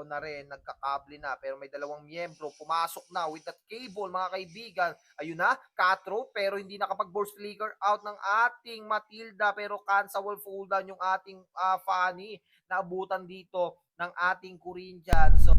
na rin, nagkakable na, pero may dalawang miyembro, pumasok na with that cable, mga kaibigan. Ayun na, cutthroat, pero hindi nakapag-burst flicker out ng ating Matilda, pero cancel will fall down yung ating Fanny, na abutan dito ng ating Corinthians. So,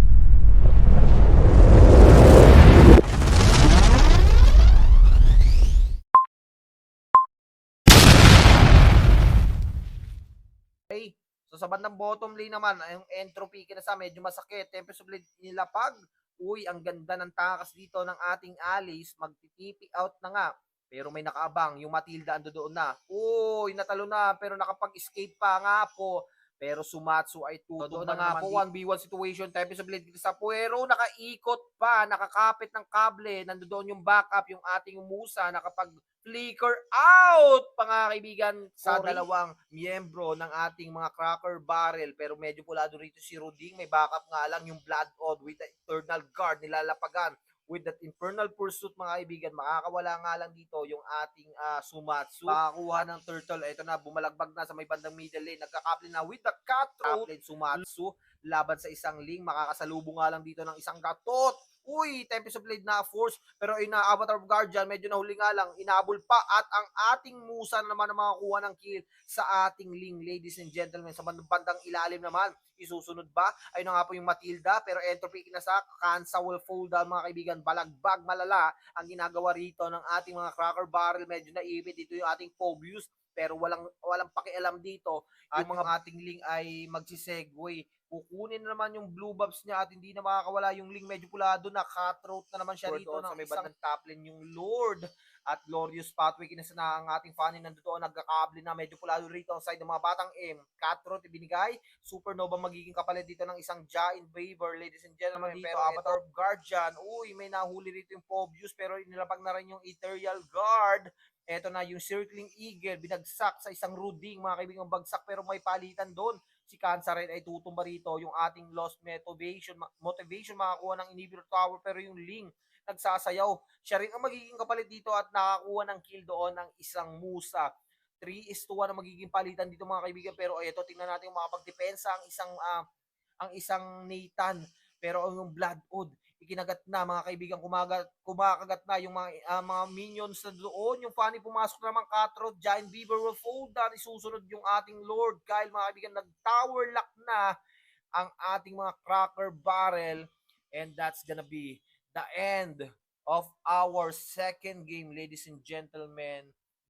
okay. So sa bandang bottom lane naman, yung entropy kinasa medyo masakit. Tempest of Blade nilapag. Uy, ang ganda ng takas dito ng ating Alice. Magtitipi out na nga. Pero may nakaabang. Yung Matilda ando doon na. Uy, natalo na. Pero nakapag-escape pa nga po. Pero Sumatsu ay tutumba na nga po. 1v1 situation. Tempest of Blade sa Puero. Nakaikot pa. Nakakapit ng kable. Nandoon yung backup. Yung ating Musa. Nakapag flicker out pa nga kaibigan sa dalawang miyembro ng ating mga cracker barrel, pero medyo pulado rito si Ruding, may backup nga lang yung Blood Odd with the Eternal Guard nilalapagan with that Infernal Pursuit mga kaibigan. Makakawala nga lang dito yung ating Sumatsu, makakuha ng turtle. Ito na, bumalagbag na sa may bandang middle lane, nagkakapli na with the cutthroat Sumatsu laban sa isang Ling, makakasalubong nga lang dito ng isang gatot. Uy, Tempest of Blade na force, pero ina Avatar of Guardian, medyo nahuli nga lang, inabol pa, at ang ating Musa naman ang makakuha ng kill sa ating Ling, ladies and gentlemen. Sa bandang ilalim naman, isusunod ba? Ayun na nga po yung Matilda, pero entropy kinasak, Kansa will fall down mga kaibigan, balagbag malala ang ginagawa rito ng ating mga cracker barrel, medyo naipit dito yung ating Phobius, pero walang pakialam dito. At yung mga ating Ling ay magsisegue, kukunin na naman yung blue buffs niya at hindi na makakawala yung Ling, medyo pulado na, cutthroat na naman siya rito ng may bandang top lane yung Lord at Glorious Pathway kinasa na ang ating Fanny nandoon, nagkakable na, medyo pulado rito ang side ng mga batang M. Cutthroat ibinigay, Supernova magiging kapalit dito ng isang Giant Waver, ladies and gentlemen, dito Avatar of Guardian. Uy, may nahuli rito yung Phobius, pero inilapag na rin yung Ethereal Guard. Eto na yung Circling Eagle, binagsak sa isang Ruding mga kaibigang bagsak, pero may palitan doon. Si Kansa rin ay tutumba rito, yung ating lost motivation makakuha ng inhibitor tower, pero yung Ling nagsasayaw. Siya rin ang magiging kapalit dito at nakakuha ng kill doon ng isang Musa. 3-1 ang magiging palitan dito mga kaibigan, pero ito tingnan natin yung makapagdepensa ang isang Nathan, pero yung Blood Odd ikinagat na mga kaibigan, kumakagat na yung mga minions na doon. Yung Fanny pumasok naman, Cutthroat, Giant Beaver will fall down, isusunod yung ating Lord Kyle mga kaibigan, nag-tower lock na ang ating mga cracker barrel, and that's gonna be the end of our second game, ladies and gentlemen.